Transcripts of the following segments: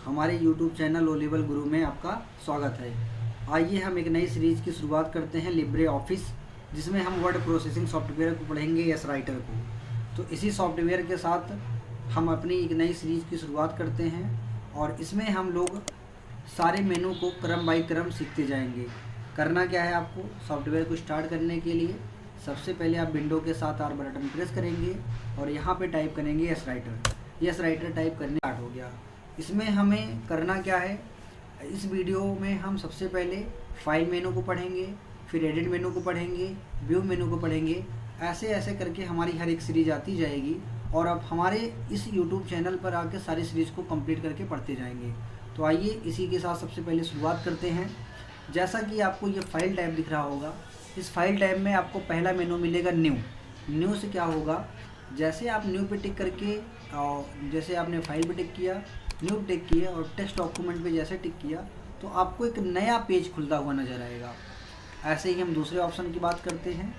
हमारे YouTube channel O level गुरु में आपका स्वागत है। आइए हम एक नई सीरीज़ की शुरुआत करते हैं लिब्रे ऑफिस, जिसमें हम वर्ड प्रोसेसिंग सॉफ्टवेयर को पढ़ेंगे, एस राइटर को। तो इसी सॉफ्टवेयर के साथ हम अपनी एक नई सीरीज़ की शुरुआत करते हैं और इसमें हम लोग सारे मेनू को क्रम बाई क्रम सीखते जाएंगे। करना क्या है, आपको सॉफ्टवेयर को स्टार्ट करने के लिए सबसे पहले आप विंडो के साथ आर बटन प्रेस करेंगे और यहाँ पे टाइप करेंगे S writer. S writer type करने स्टार्ट हो गया। इसमें हमें करना क्या है, इस वीडियो में हम सबसे पहले फाइल मेनू को पढ़ेंगे, फिर एडिट मेनू को पढ़ेंगे, व्यू मेनू को पढ़ेंगे। ऐसे ऐसे करके हमारी हर एक सीरीज आती जाएगी और अब हमारे इस यूट्यूब चैनल पर आके सारी सीरीज़ को कंप्लीट करके पढ़ते जाएंगे। तो आइए इसी के साथ सबसे पहले शुरुआत करते हैं। जैसा कि आपको ये फाइल टैब दिख रहा होगा, इस फाइल टैब में आपको पहला मेनू मिलेगा न्यू। न्यू से क्या होगा, जैसे आप न्यू पे टिक करके जैसे आपने फाइल पे टिक किया, न्यू टिक किया और टेक्स्ट डॉक्यूमेंट पे जैसे टिक किया तो आपको एक नया पेज खुलता हुआ नज़र आएगा। ऐसे ही हम दूसरे ऑप्शन की बात करते हैं।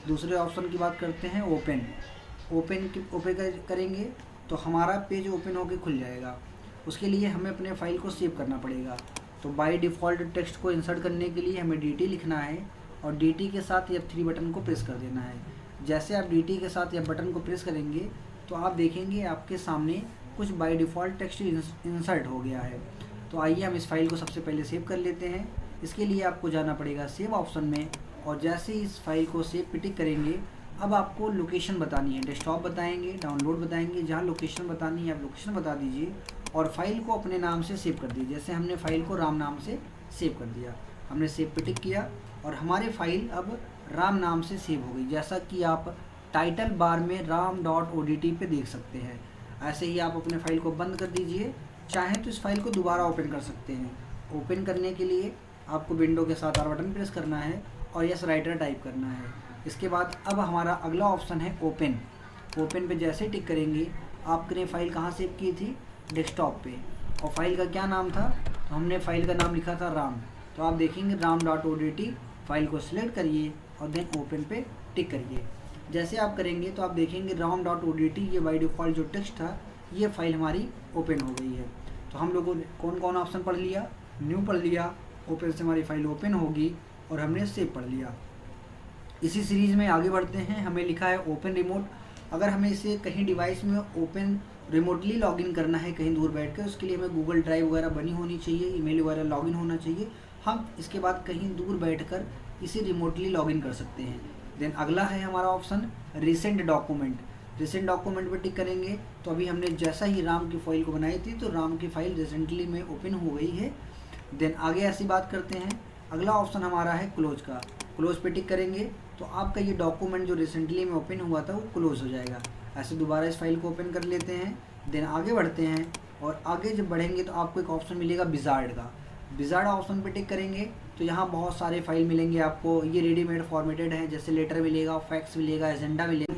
दूसरे ऑप्शन की बात करते हैं ओपन। ओपन करेंगे तो हमारा पेज ओपन होकर खुल जाएगा। उसके लिए हमें अपने फाइल को सेव करना पड़ेगा। तो बाय डिफ़ॉल्ट टेक्स्ट को इंसर्ट करने के लिए हमें DT लिखना है और DT के साथ F3 बटन को प्रेस कर देना है। जैसे आप DT के साथ F बटन को प्रेस करेंगे तो आप देखेंगे आपके सामने कुछ बाय डिफ़ॉल्ट टेक्स्ट इंसर्ट हो गया है। तो आइए हम इस फाइल को सबसे पहले सेव कर लेते हैं। इसके लिए आपको जाना पड़ेगा सेव ऑप्शन में और जैसे ही इस फाइल को सेव पे टिक करेंगे, अब आपको लोकेशन बतानी है। डेस्कटॉप बताएंगे, डाउनलोड बताएंगे, जहाँ लोकेशन बतानी है आप लोकेशन बता दीजिए और फाइल को अपने नाम से सेव कर दीजिए। जैसे हमने फाइल को राम नाम से सेव कर दिया, हमने सेव पे टिक किया और हमारी फाइल अब राम नाम से सेव हो गई। जैसा कि आप टाइटल बार में ram.odt पे देख सकते हैं। ऐसे ही आप अपने फाइल को बंद कर दीजिए। चाहें तो इस फाइल को दोबारा ओपन कर सकते हैं। ओपन करने के लिए आपको विंडो के साथ आर बटन प्रेस करना है और यस राइटर टाइप करना है। इसके बाद अब हमारा अगला ऑप्शन है ओपन। ओपन पे जैसे टिक करेंगे, आपने फ़ाइल कहाँ सेव की थी, डेस्कटॉप पे, और फाइल का क्या नाम था, तो हमने फाइल का नाम लिखा था राम। तो आप देखेंगे ram.odt, फाइल को सिलेक्ट करिए और देन ओपन पे टिक करिए। जैसे आप करेंगे तो आप देखेंगे ram.odt ये बाय डिफ़ॉल्ट जो टेक्स्ट था, ये फाइल हमारी ओपन हो गई है। तो हम लोगों ने कौन कौन ऑप्शन पढ़ लिया, न्यू पढ़ लिया, ओपन से हमारी फाइल ओपन होगी और हमने सेव पढ़ लिया। इसी सीरीज़ में आगे बढ़ते हैं। हमें लिखा है ओपन रिमोट। अगर हमें इसे कहीं डिवाइस में ओपन रिमोटली लॉगिन करना है कहीं दूर बैठ कर, उसके लिए हमें गूगल ड्राइव वगैरह बनी होनी चाहिए, ईमेल वगैरह लॉगिन होना चाहिए। हम इसके बाद कहीं दूर बैठकर इसे रिमोटली लॉगिन कर सकते हैं। देन अगला है हमारा option recent document. Recent document पर टिक करेंगे तो अभी हमने जैसा ही राम की फाइल को बनाई थी तो राम की फाइल रिसेंटली में ओपन हो गई है। देन आगे ऐसी बात करते हैं। अगला ऑप्शन हमारा है क्लोज का। क्लोज पे टिक करेंगे तो आपका ये डॉक्यूमेंट जो रिसेंटली में ओपन हुआ था वो क्लोज हो जाएगा। ऐसे दोबारा इस फाइल को ओपन कर लेते हैं। देन आगे बढ़ते हैं और आगे जब बढ़ेंगे तो आपको एक ऑप्शन मिलेगा विजार्ड का। विजार्ड ऑप्शन पे टिक करेंगे तो यहाँ बहुत सारे फाइल मिलेंगे आपको। ये रेडीमेड फॉर्मेटेड है, जैसे लेटर मिलेगा, फैक्स मिलेगा, एजेंडा मिलेगा।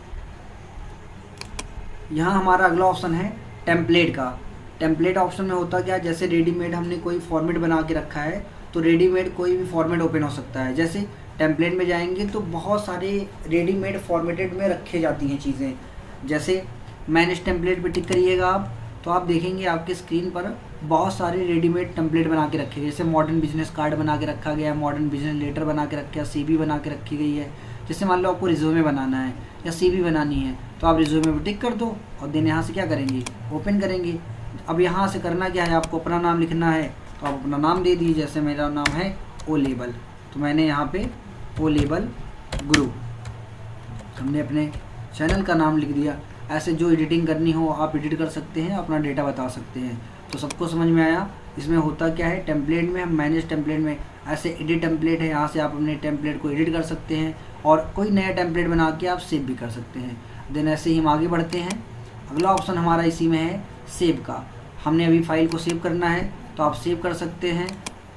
यहाँ हमारा अगला ऑप्शन है टेम्पलेट का। टेम्पलेट ऑप्शन में होता क्या, जैसे रेडीमेड हमने कोई फॉर्मेट बना के रखा है तो रेडीमेड कोई भी फॉर्मेट ओपन हो सकता है। जैसे टेम्पलेट में जाएंगे तो बहुत सारे रेडीमेड फॉर्मेटेड में रखे जाती हैं चीज़ें। जैसे मैनेज टेम्पलेट पे टिक करिएगा आप तो आप देखेंगे आपके स्क्रीन पर बहुत सारे रेडीमेड टेम्पलेट बना के रखे गए। जैसे मॉडर्न बिजनेस कार्ड बना के रखा गया है, मॉडर्न बिजनेस लेटर बना के रखा, CV बना के रखी गई है। जैसे मान लो आपको रिज्यूमे बनाना है या CV बनानी है तो आप रिज्यूमे पे टिक कर दो और देन यहाँ से क्या करेंगे, ओपन करेंगे। अब यहाँ से करना क्या है, आपको अपना नाम लिखना है तो आप अपना नाम दे दीजिए। जैसे मेरा नाम है ओ लेवल, तो मैंने यहाँ पे ओ लेवल गुरु, हमने अपने चैनल का नाम लिख दिया। ऐसे जो एडिटिंग करनी हो आप एडिट कर सकते हैं, अपना डेटा बता सकते हैं। तो सबको समझ में आया। इसमें होता क्या है, टेम्पलेट में हम मैनेज टेम्पलेट में ऐसे एडिट टेम्पलेट है, यहाँ से आप अपने टेम्पलेट को एडिट कर सकते हैं और कोई नया टेम्पलेट बना के आप सेव भी कर सकते हैं। देन ऐसे ही हम आगे बढ़ते हैं। अगला ऑप्शन हमारा इसी में है सेव का। हमने अभी फाइल को सेव करना है तो आप सेव कर सकते हैं।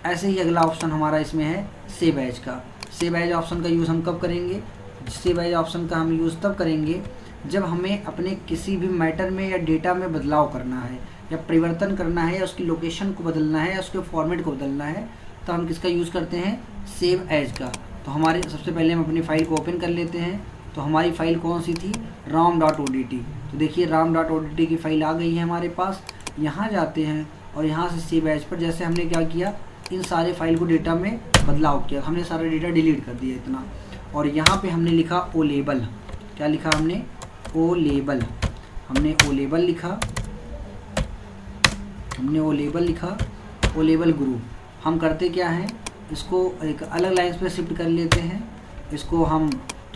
ऐसे ही अगला ऑप्शन हमारा इसमें है सेव एज का। सेव एज ऑप्शन का यूज़ हम कब करेंगे, सेव एज ऑप्शन का हम यूज़ तब करेंगे जब हमें अपने किसी भी मैटर में या डेटा में बदलाव करना है या परिवर्तन करना है या उसकी लोकेशन को बदलना है या उसके फॉर्मेट को बदलना है, तो हम किसका यूज़ करते हैं, सेव एज का। तो हमारे सबसे पहले हम अपनी फ़ाइल को ओपन कर लेते हैं। तो हमारी फ़ाइल कौन सी थी, ram.odt। तो देखिए ram.odt की फ़ाइल आ गई है हमारे पास। यहाँ जाते हैं और यहाँ से सेव एज पर जैसे हमने क्या किया, इन सारे फाइल को डेटा में बदलाव किया, हमने सारा डेटा डिलीट कर दिया इतना। और यहाँ पे हमने लिखा ओ लेबल, क्या लिखा हमने, ओ लेबल, हमने ओ लेबल लिखा, हमने ओ लेबल लिखा, ओ लेबल ग्रुप। हम करते क्या हैं, इसको एक अलग लाइन पे शिफ्ट कर लेते हैं, इसको हम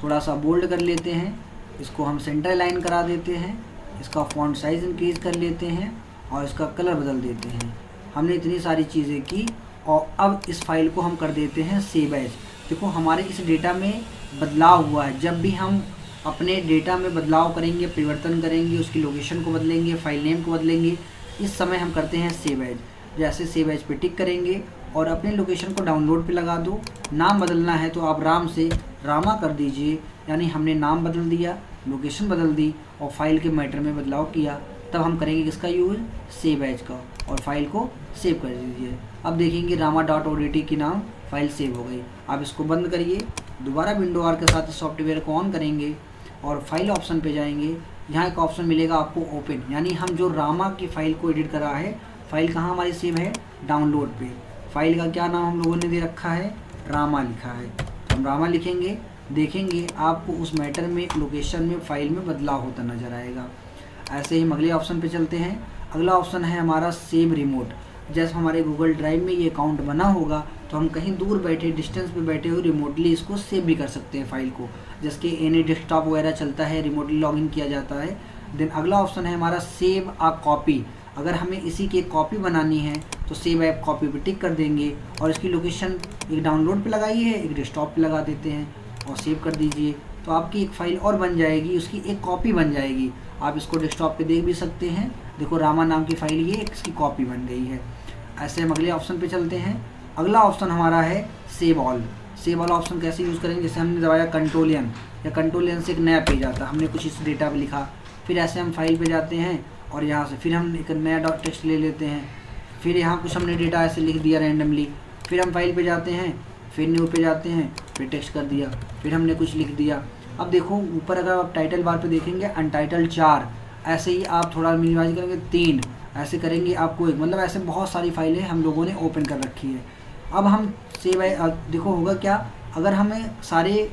थोड़ा सा बोल्ड कर लेते हैं, इसको हम सेंटर लाइन करा देते हैं, इसका फॉन्ट साइज इंक्रीज कर लेते हैं और इसका कलर बदल देते हैं। हमने इतनी सारी चीज़ें की और अब इस फाइल को हम कर देते हैं सेव एज। देखो हमारे इस डेटा में बदलाव हुआ है, जब भी हम अपने डेटा में बदलाव करेंगे, परिवर्तन करेंगे, उसकी लोकेशन को बदलेंगे, फाइल नेम को बदलेंगे, इस समय हम करते हैं सेव एज। जैसे सेव एज पे टिक करेंगे और अपने लोकेशन को डाउनलोड पे लगा दो। नाम बदलना है तो आप राम से रामा कर दीजिए, यानी हमने नाम बदल दिया, लोकेशन बदल दी और फाइल के मैटर में बदलाव किया। तब हम करेंगे किसका यूज़, सेव एज का, और फाइल को सेव कर दीजिए। अब देखेंगे rama.odt की नाम फाइल सेव हो गई। आप इसको बंद करिए, दोबारा विंडो आर के साथ इस सॉफ्टवेयर को ऑन करेंगे और फाइल ऑप्शन पे जाएंगे। यहाँ एक ऑप्शन मिलेगा आपको ओपन, यानी हम जो रामा की फ़ाइल को एडिट करा है, फाइल कहाँ हमारी सेव है, डाउनलोड पे। फाइल का क्या नाम हम लोगों ने दे रखा है, रामा लिखा है, तो हम रामा लिखेंगे। देखेंगे आपको उस मैटर में, लोकेशन में, फाइल में बदलाव होता नज़र आएगा। ऐसे ही हम अगले ऑप्शन पे चलते हैं। अगला ऑप्शन है हमारा सेव रिमोट। जैसे हमारे गूगल ड्राइव में ये अकाउंट बना होगा तो हम कहीं दूर बैठे, डिस्टेंस पे बैठे हुए रिमोटली इसको सेव भी कर सकते हैं फाइल को, जैसे एनी डेस्कटॉप वगैरह चलता है, रिमोटली लॉगिन किया जाता है। देन अगला ऑप्शन है हमारा सेव आ कॉपी। अगर हमें इसी की एक कॉपी बनानी है तो सेव ऐप कॉपी पे टिक कर देंगे और इसकी लोकेशन एक डाउनलोड पे लगाई है, एक डेस्कटॉप पे लगा देते हैं और सेव कर दीजिए। तो आपकी एक फ़ाइल और बन जाएगी, उसकी एक कॉपी बन जाएगी। आप इसको डेस्कटॉप पे देख भी सकते हैं। देखो रामा नाम की फ़ाइल, ये इसकी कॉपी बन गई है। ऐसे हम अगले ऑप्शन पे चलते हैं। अगला ऑप्शन हमारा है save all. Save all option कैसे यूज़ करेंगे, जैसे हमने दबाया कंट्रोल-N, या कंट्रोल-N से एक नया पेज आता है, हमने कुछ इस डेटा पे लिखा, फिर ऐसे हम फाइल पे जाते हैं और यहाँ से फिर हम एक नया डॉट टेक्स्ट ले लेते हैं, फिर यहाँ कुछ हमने डेटा ऐसे लिख दिया रैंडमली, फिर हम फाइल पे जाते हैं, फिर न्यू पे जाते हैं, फिर टेक्स्ट कर दिया, फिर हमने कुछ लिख दिया। अब देखो ऊपर अगर आप टाइटल बार पे देखेंगे अनटाइटल 4, ऐसे ही आप थोड़ा मिनिमाइज करेंगे 3, ऐसे करेंगे आपको एक, मतलब ऐसे बहुत सारी फाइलें हम लोगों ने ओपन कर रखी है। अब हम सेव देखो होगा क्या, अगर हमें सारे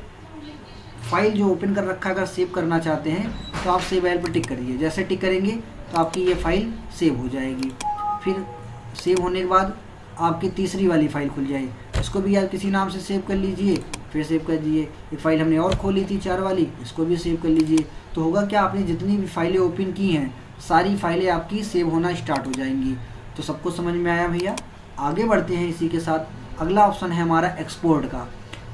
फाइल जो ओपन कर रखा है अगर सेव करना चाहते हैं तो आप सेव एल पर टिक करिए। जैसे टिक करेंगे तो आपकी ये फ़ाइल सेव हो जाएगी। फिर सेव होने के बाद आपकी तीसरी वाली फ़ाइल खुल जाएगी, इसको भी आप किसी नाम से सेव कर लीजिए, फिर सेव कर दीजिए। एक फ़ाइल हमने और खोली थी 4 वाली, इसको भी सेव कर लीजिए। तो होगा क्या, आपने जितनी भी फाइलें ओपन की हैं सारी फाइलें आपकी सेव होना स्टार्ट हो जाएंगी। तो सबको समझ में आया भैया। आगे बढ़ते हैं इसी के साथ। अगला ऑप्शन है हमारा एक्सपोर्ट का।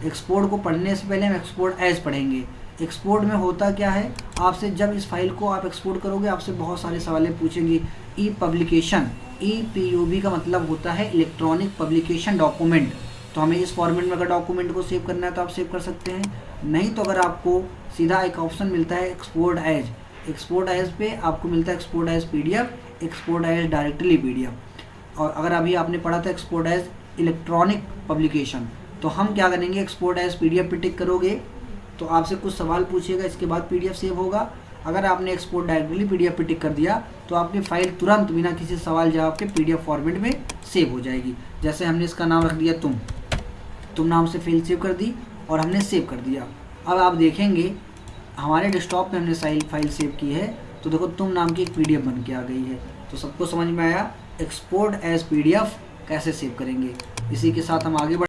एक्सपोर्ट को पढ़ने से पहले हम एक्सपोर्ट एज पढ़ेंगे। एक्सपोर्ट में होता क्या है, आपसे जब इस फाइल को आप एक्सपोर्ट करोगे आपसे बहुत सारे सवाल पूछेंगे। ई पब्लिकेशन, EPUB का मतलब होता है इलेक्ट्रॉनिक पब्लिकेशन डॉक्यूमेंट। तो हमें इस फॉर्मेट में अगर डॉक्यूमेंट को सेव करना है तो आप सेव कर सकते हैं, नहीं तो अगर आपको सीधा एक ऑप्शन मिलता है एक्सपोर्ट एज। एक्सपोर्ट एज पे आपको मिलता है export as PDF, export as directly PDF। और अगर अभी आपने पढ़ा था एक्सपोर्ट एज इलेक्ट्रॉनिक पब्लिकेशन, तो हम क्या करेंगे, एक्सपोर्ट एज PDF पे टिक करोगे तो आपसे कुछ सवाल पूछेगा, इसके बाद PDF सेव होगा। अगर आपने एक्सपोर्ट डायरेक्टली PDF पे टिक कर दिया तो आपकी फ़ाइल तुरंत बिना किसी सवाल जवाब के PDF फॉर्मेट में सेव हो जाएगी। जैसे हमने इसका नाम रख दिया तुम नाम से फाइल सेव कर दी और हमने सेव कर दिया। अब आप देखेंगे हमारे डेस्कटॉप में हमने फाइल सेव की है, तो देखो तुम नाम की एक PDF बन के आ गई है। तो सबको समझ में आया एक्सपोर्ट एज PDF कैसे सेव करेंगे। इसी के साथ हम आगे बढ़